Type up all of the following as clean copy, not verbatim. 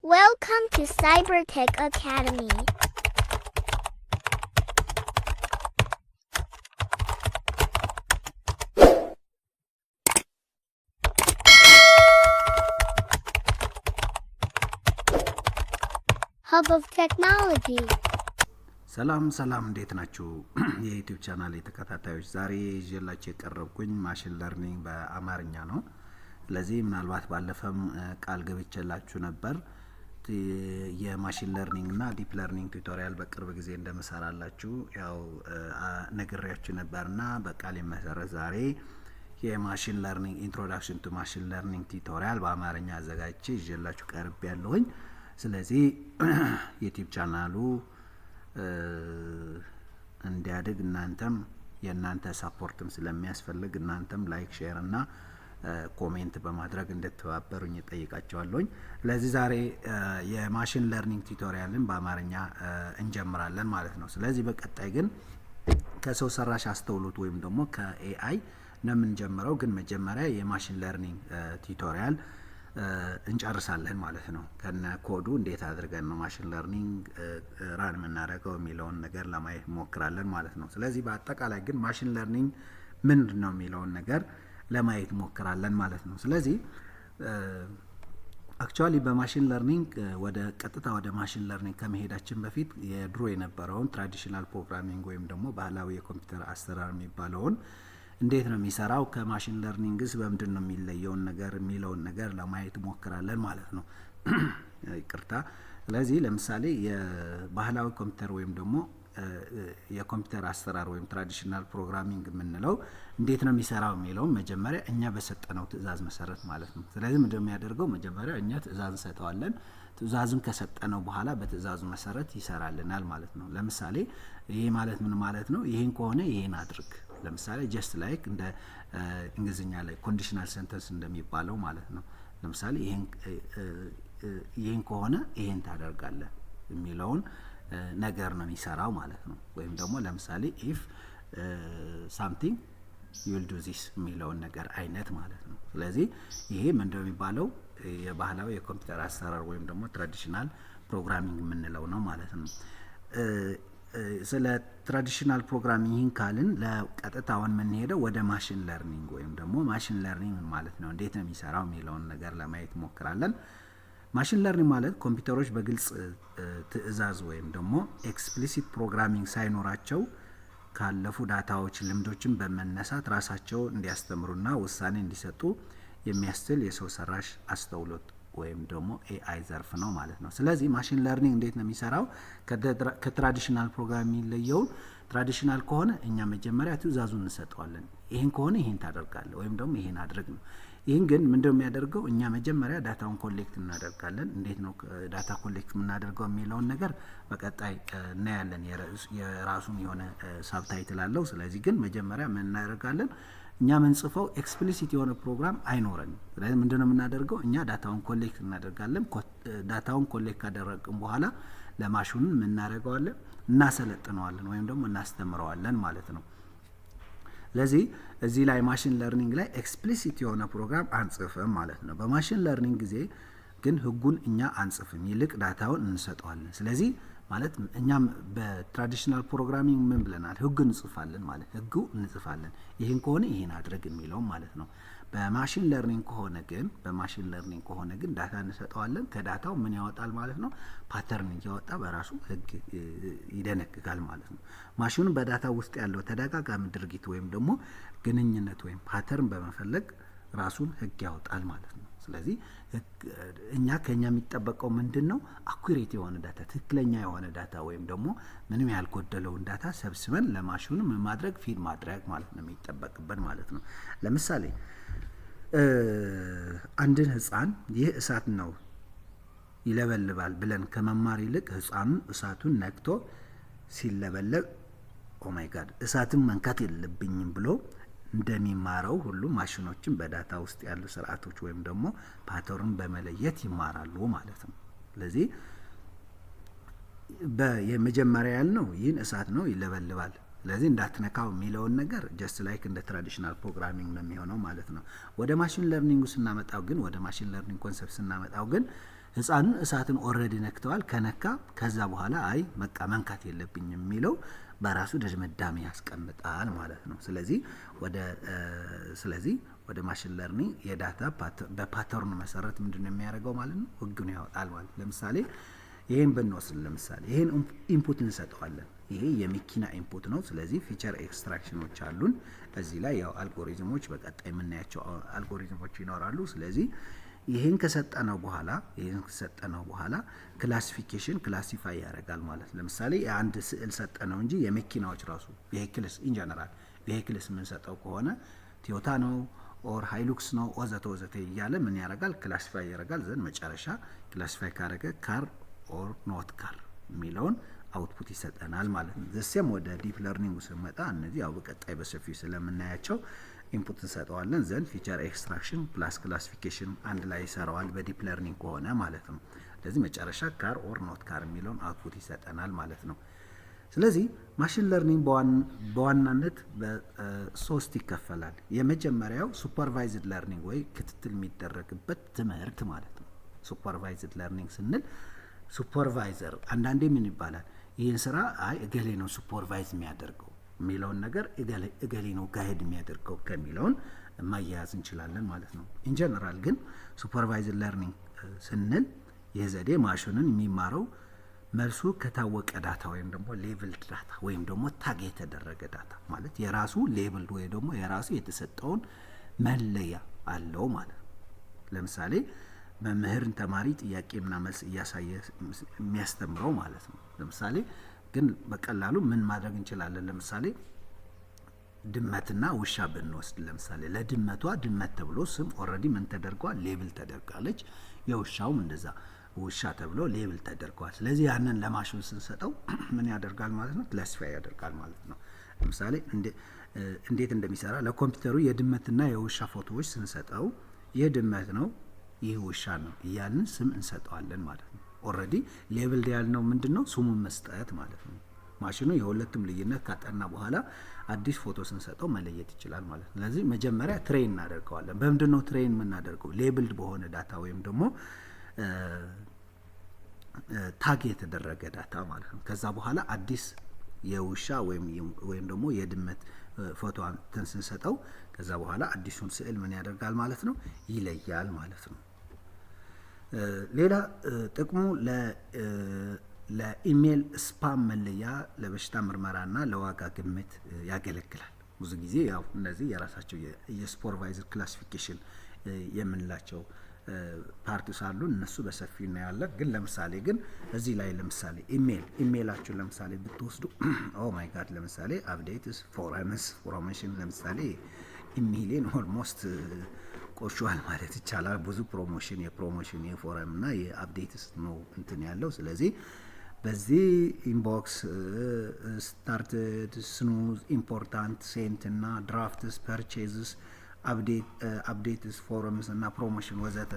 Welcome to Cybertech Academy. Hub of Technology. ሰላም እንዴት ናችሁ? የዩቲዩብ ቻናል ተከታታዮች ዛሬ ይዤላችሁ የቀረብኩኝ ማሽን ለርኒንግ በአማርኛ ነው። ስለዚህ ምናልባት ባለፈም ቃል ገብቼላችሁ ነበር የማሽን ለርኒንግ እና ዲፕ ለርኒንግ ቱቶሪያል በቅርብ ጊዜ እንደምሰራላችሁ ያው ነግሬያችሁ ነበርና በቃል መሰረት ዛሬ የማሽን ለርኒንግ ኢንትሮዳክሽን ቱ ማሽን ለርኒንግ ቱቶሪያል በአማርኛ አዘጋጅቼ ይዤላችሁ ቀርቤያለሁኝ። ስለዚህ ዩቲዩብ ቻናሉ እንዲያድግ እናንተም የእናንተ ሰፖርትም ስለሚያስፈልግ እናንተም ላይክ ሼር እና ኮሜንት በማድረግ እንድትተባበሩኝ እጠይቃችኋለሁ። ስለዚህ ዛሬ የማሽን ለርኒንግ ቱቶሪያልን በአማርኛ እንጀምራለን ማለት ነው። ስለዚህ በቀጣይ ግን ከሰው ሰራሽ አስተውሎት ወይም ደግሞ ከኤአይ ነው የምንጀምረው። ግን መጀመሪያ የማሽን ለርኒንግ ቱቶሪያል እንጨርሳለን ማለት ነው። ከነ ኮዱ እንዴት አድርገን ነው ማሽን ለርኒንግ ራን የምናደርገው የሚለውን ነገር ለማየት ሞክራለን ማለት ነው። ስለዚህ በአጠቃላይ ግን ማሽን ለርኒንግ ምንድን ነው የሚለውን ነገር ለማየት ሞክራለን ማለት ነው። ስለዚህ አክቹአሊ በማሽን ለርኒንግ ቀጥታ ወደ ማሽን ለርኒንግ ከመሄዳችን በፊት የድሮ የነበረውን ትራዲሽናል ፕሮግራሚንግ ወይም ደግሞ ባህላዊ የኮምፒውተር አሰራር የሚባለውን እንዴት ነው የሚሰራው ከማሽን ለርኒንግስ በምንድን ነው የሚለየውን ነገር የሚለውን ነገር ለማየት ሞክራለን ማለት ነው። ይቅርታ። ስለዚህ ለምሳሌ የባህላዊ ኮምፒውተር ወይም ደግሞ የኮምፒውተር አሰራር ወይም ትራዲሽናል ፕሮግራሚንግ የምንለው እንዴት ነው የሚሰራው የሚለውን መጀመሪያ እኛ በሰጠነው ትዕዛዝ መሰረት ማለት ነው። ስለዚህ ምንድነው የሚያደርገው? መጀመሪያ እኛ ትዕዛዝ እንሰጠዋለን። ትዕዛዙን ከሰጠነው በኋላ በትዕዛዙ መሰረት ይሰራልናል ማለት ነው። ለምሳሌ ይሄ ማለት ምን ማለት ነው? ይሄን ከሆነ ይሄን አድርግ። ለምሳሌ ጀስት ላይክ እንደ እንግሊዝኛ ላይ ኮንዲሽናል ሴንተንስ እንደሚባለው ማለት ነው። ለምሳሌ ይሄን ከሆነ ይሄን ታደርጋለህ የሚለውን ነገር ነው የሚሰራው ማለት ነው። ወይም ደግሞ ለምሳሌ if something you will do this የሚለውን ነገር አይነት ማለት ነው። ስለዚህ ይሄ ምንድነው የሚባለው? የባህላዊ የኮምፒውተር አሰራር ወይም ደግሞ ትራዲሽናል ፕሮግራሚንግ የምንለው ነው ማለት ነው። ስለ ትራዲሽናል ፕሮግራሚንግ ካልን ለቀጥታውን የምንሄደው ወደ ማሽን ለርኒንግ ወይም ደግሞ ማሽን ለርኒንግ ማለት ነው እንዴት ነው የሚሰራው የሚለውን ነገር ለማየት ሞክራለን። ማሽን ለርኒንግ ማለት ኮምፒውተሮች በግልጽ ትዕዛዝ ወይም ደግሞ ኤክስፕሊሲት ፕሮግራሚንግ ሳይኖራቸው ካለፉ ዳታዎች ልምዶችን በመነሳት ራሳቸው እንዲያስተምሩና ውሳኔ እንዲሰጡ የሚያስችል የሰው ሰራሽ አስተውሎት ወይም ደግሞ ኤአይ ዘርፍ ነው ማለት ነው። ስለዚህ ማሽን ለርኒንግ እንዴት ነው የሚሰራው? ከትራዲሽናል ፕሮግራሚንግ የሚለየው ትራዲሽናል ከሆነ እኛ መጀመሪያ ትዕዛዙን እንሰጠዋለን። ይሄን ከሆነ ይሄን ታደርጋለህ ወይም ደግሞ ይሄን አድርግ ነው። ይሄን ግን ምንድነው የሚያደርገው? እኛ መጀመሪያ ዳታውን ኮሌክት እናደርጋለን። እንዴት ነው ዳታ ኮሌክት የምናደርገው የሚለውን ነገር በቀጣይ እናያለን። የራሱን የሆነ ሳብታይትል አለው። ስለዚህ ግን መጀመሪያ ምን እናደርጋለን? እኛ ምንጽፈው ኤክስፕሊሲት የሆነ ፕሮግራም አይኖረንም። ስለዚህ ምንድነው የምናደርገው? እኛ ዳታውን ኮሌክት እናደርጋለን። ዳታውን ኮሌክት ካደረግን በኋላ ለማሽኑ ምን እናደርገዋለን? እናሰለጥነዋለን ወይም ደግሞ እናስተምረዋለን ማለት ነው። ስለዚህ እዚህ ላይ ማሽን ለርኒንግ ላይ ኤክስፕሊሲት የሆነ ፕሮግራም አንጽፍም ማለት ነው። በማሽን ለርኒንግ ጊዜ ግን ህጉን እኛ አንጽፍም፣ ይልቅ ዳታውን እንሰጠዋለን። ስለዚህ ማለት እኛም በትራዲሽናል ፕሮግራሚንግ ምን ብለናል? ህግ እንጽፋለን ማለት ህጉ እንጽፋለን። ይሄን ከሆነ ይሄን አድርግ የሚለው ማለት ነው። በማሽን ለርኒንግ ከሆነ ግን ዳታ እንሰጠዋለን። ከዳታው ምን ያወጣል ማለት ነው? ፓተርን እያወጣ በራሱ ህግ ይደነግጋል ማለት ነው። ማሽኑ በዳታ ውስጥ ያለው ተደጋጋሚ ድርጊት ወይም ደግሞ ግንኙነት ወይም ፓተርን በመፈለግ ራሱን ህግ ያወጣል ማለት ነው። ስለዚህ እኛ ከኛ የሚጠበቀው ምንድነው? አኩሬት የሆነ ዳታ፣ ትክክለኛ የሆነ ዳታ ወይም ደግሞ ምንም ያልጎደለውን ዳታ ሰብስበን ለማሽኑ ማድረግ ፊድ ማድረግ ማለት ነው የሚጠበቅብን ማለት ነው። ለምሳሌ አንድን ህፃን ይህ እሳት ነው ይለበልባል ብለን ከመማር ይልቅ ህፃኑን እሳቱን ነክቶ ሲለበለብ ኦ ማይ ጋድ እሳትን መንካት የለብኝም ብሎ እንደሚማረው ሁሉ ማሽኖችን በዳታ ውስጥ ያሉ ስርዓቶች ወይም ደግሞ ፓተርን በመለየት ይማራሉ ማለት ነው። ስለዚህ በየመጀመሪያ ያልነው ይህን እሳት ነው ይለበልባል፣ ስለዚህ እንዳትነካው የሚለውን ነገር ጀስት ላይክ እንደ ትራዲሽናል ፕሮግራሚንግ ነው የሚሆነው ማለት ነው። ወደ ማሽን ለርኒንግ ስናመጣው ግን ወደ ማሽን ለርኒንግ ኮንሰፕት ስናመጣው ግን ህፃኑን እሳትን ኦልሬዲ ነክተዋል። ከነካ ከዛ በኋላ አይ በቃ መንካት የለብኝም የሚለው በራሱ ድምዳሜ ያስቀምጣል ማለት ነው። ስለዚህ ወደ ማሽን ለርኒንግ የዳታ በፓተርኑ መሰረት ምንድነው የሚያደርገው ማለት ነው? ህጉን ያወጣል ማለት። ለምሳሌ ይሄን ብንወስድ ለምሳሌ ይሄን ኢንፑት እንሰጠዋለን። ይሄ የመኪና ኢንፑት ነው። ስለዚህ ፊቸር ኤክስትራክሽኖች አሉን እዚህ ላይ ያው አልጎሪዝሞች በቀጣይ የምናያቸው አልጎሪዝሞች ይኖራሉ። ስለዚህ ይሄን ከሰጠነው በኋላ ክላሲፊኬሽን ክላሲፋይ ያደርጋል ማለት። ለምሳሌ አንድ ስዕል ሰጠነው እንጂ የመኪናዎች ራሱ ቬሂክልስ ኢን ጀነራል ቬሂክልስ የምንሰጠው ከሆነ ቶዮታ ነው ኦር ሃይሉክስ ነው ወዘተ እያለ ምን ያደርጋል? ክላሲፋይ ያደርጋል። ዘንድ መጨረሻ ክላሲፋይ ካደረገ ካር ኦር ኖት ካር የሚለውን አውትፑት ይሰጠናል ማለት ነው። ዘሴም ወደ ዲፕ ለርኒንግ ስንመጣ እነዚህ ያው በቀጣይ በሰፊው ስለምናያቸው ኢንፑት እንሰጠዋለን። ዘንድ ፊቸር ኤክስትራክሽን ፕላስ ክላሲፊኬሽን አንድ ላይ ይሰራዋል በዲፕ ለርኒንግ ከሆነ ማለት ነው። ስለዚህ መጨረሻ ካር ኦር ኖት ካር የሚለውን አውትፑት ይሰጠናል ማለት ነው። ስለዚህ ማሽን ለርኒንግ በዋናነት በሶስት ይከፈላል። የመጀመሪያው ሱፐርቫይዝድ ለርኒንግ ወይ ክትትል የሚደረግበት ትምህርት ማለት ነው። ሱፐርቫይዝድ ለርኒንግ ስንል ሱፐርቫይዘር አንዳንዴ ምን ይባላል? ይህን ስራ አይ እገሌ ነው ሱፐርቫይዝ የሚያደርገው የሚለውን ነገር እገሌ ነው ጋይድ የሚያደርገው ከሚለውን ማያያዝ እንችላለን ማለት ነው። ኢንጀነራል ግን ሱፐርቫይዝድ ለርኒንግ ስንል ይህ ዘዴ ማሽኑን የሚማረው መልሱ ከታወቀ ዳታ ወይም ደግሞ ሌቭልድ ዳታ ወይም ደግሞ ታግ የተደረገ ዳታ ማለት የራሱ ሌቭልድ ወይ ደግሞ የራሱ የተሰጠውን መለያ አለው ማለት ነው። ለምሳሌ መምህርን ተማሪ ጥያቄና መልስ እያሳየ የሚያስተምረው ማለት ነው። ለምሳሌ ግን በቀላሉ ምን ማድረግ እንችላለን? ለምሳሌ ድመትና ውሻ ብንወስድ ለምሳሌ ለድመቷ ድመት ተብሎ ስም ኦልሬዲ ምን ተደርጓል? ሌብል ተደርጋለች። የውሻውም እንደዛ ውሻ ተብሎ ሌብል ተደርጓል። ስለዚህ ያንን ለማሽን ስንሰጠው ምን ያደርጋል ማለት ነው? ክላሲፋይ ያደርጋል ማለት ነው። ለምሳሌ እንዴት እንደሚሰራ ለኮምፒውተሩ የድመትና የውሻ ፎቶዎች ስንሰጠው ይህ ድመት ነው ይህ ውሻ ነው እያልን ስም እንሰጠዋለን ማለት ነው። ኦልሬዲ ሌብል ያልነው ምንድነው? ስሙን መስጠት ማለት ነው። ማሽኑ የሁለቱም ልዩነት ካጠና በኋላ አዲስ ፎቶ ስንሰጠው መለየት ይችላል ማለት ነው። ስለዚህ መጀመሪያ ትሬን እናደርገዋለን። በምንድነው ትሬን የምናደርገው? ሌብልድ በሆነ ዳታ ወይም ደግሞ ታግ የተደረገ ዳታ ማለት ነው። ከዛ በኋላ አዲስ የውሻ ወይም ደግሞ የድመት ፎቶ አንተን ስንሰጠው ከዛ በኋላ አዲሱን ስዕል ምን ያደርጋል ማለት ነው? ይለያል ማለት ነው። ሌላ ጥቅሙ ለኢሜል ስፓም መለያ፣ ለበሽታ ምርመራና ለዋጋ ግምት ያገለግላል። ብዙ ጊዜ ያው እነዚህ የራሳቸው የሱፐርቫይዘር ክላሲፊኬሽን የምንላቸው ፓርቲስ አሉ። እነሱ በሰፊው እናያለን። ግን ለምሳሌ እዚህ ላይ ለምሳሌ ኢሜላችሁ ለምሳሌ ብትወስዱ ኦ ማይ ጋድ ለምሳሌ አፕዴትስ ፎረምስ ፕሮሞሽን ለምሳሌ ኢሜይሌን ኦልሞስት ቆርሿል ማለት ይቻላል። ብዙ የፕሮሞሽን የፎረም እና የአፕዴትስ ነው እንትን ያለው። ስለዚህ በዚህ ኢንቦክስ ስታርትድ ስኑዝ ኢምፖርታንት ሴንት እና ድራፍትስ ፐርቼዝስ አፕዴትስ ፎረምስ እና ፕሮሞሽን ወዘተ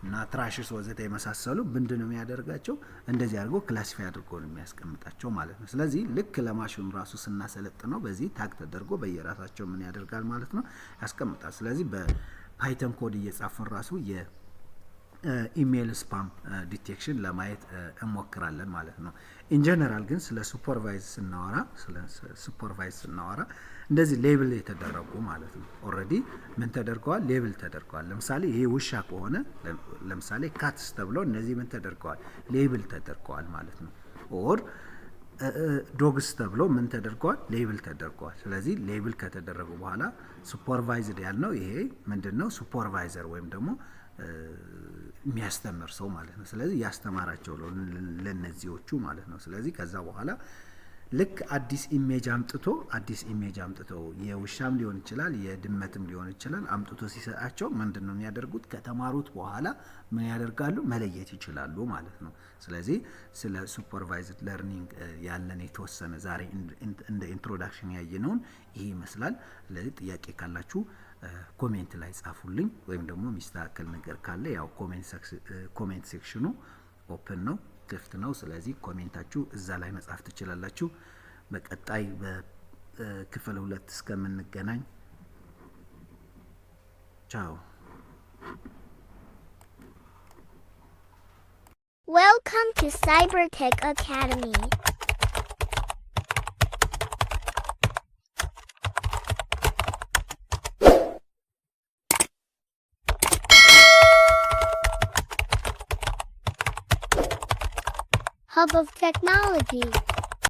እና ትራሽስ ወዘተ የመሳሰሉ ምንድነው የሚያደርጋቸው? እንደዚህ አድርጎ ክላሲፋይ አድርጎ ነው የሚያስቀምጣቸው ማለት ነው። ስለዚህ ልክ ለማሽኑ ራሱ ስናሰለጥነው በዚህ ታግ ተደርጎ በየራሳቸው ምን ያደርጋል ማለት ነው ያስቀምጣል። ስለዚህ በፓይተን ኮድ እየጻፍን ራሱ የኢሜል ስፓም ዲቴክሽን ለማየት እንሞክራለን ማለት ነው። ኢንጀነራል ግን ስለ ሱፐርቫይዝ ስናወራ እንደዚህ ሌብል የተደረጉ ማለት ነው። ኦልሬዲ ምን ተደርገዋል? ሌብል ተደርገዋል። ለምሳሌ ይሄ ውሻ ከሆነ ለምሳሌ ካትስ ተብሎ እነዚህ ምን ተደርገዋል? ሌብል ተደርገዋል ማለት ነው። ኦር ዶግስ ተብሎ ምን ተደርገዋል? ሌብል ተደርገዋል። ስለዚህ ሌብል ከተደረጉ በኋላ ሱፐርቫይዝድ ያልነው ይሄ ምንድነው? ሱፐርቫይዘር ወይም ደግሞ የሚያስተምር ሰው ማለት ነው። ስለዚህ ያስተማራቸው ለነዚዎቹ ማለት ነው። ስለዚህ ከዛ በኋላ ልክ አዲስ ኢሜጅ አምጥቶ የውሻም ሊሆን ይችላል የድመትም ሊሆን ይችላል አምጥቶ ሲሰጣቸው ምንድነው የሚያደርጉት? ከተማሩት በኋላ ምን ያደርጋሉ? መለየት ይችላሉ ማለት ነው። ስለዚህ ስለ ሱፐርቫይዝድ ለርኒንግ ያለን የተወሰነ ዛሬ እንደ ኢንትሮዳክሽን ያየነውን ይሄ ይመስላል። ስለዚህ ጥያቄ ካላችሁ ኮሜንት ላይ ጻፉልኝ፣ ወይም ደግሞ የሚስተካከል ነገር ካለ ያው ኮሜንት ሴክሽኑ ኦፕን ነው ክፍት ነው። ስለዚህ ኮሜንታችሁ እዛ ላይ መጻፍ ትችላላችሁ። በቀጣይ በክፍል 2 እስከምንገናኝ ቻው። Welcome to Cybertech Academy. Hub of Technology.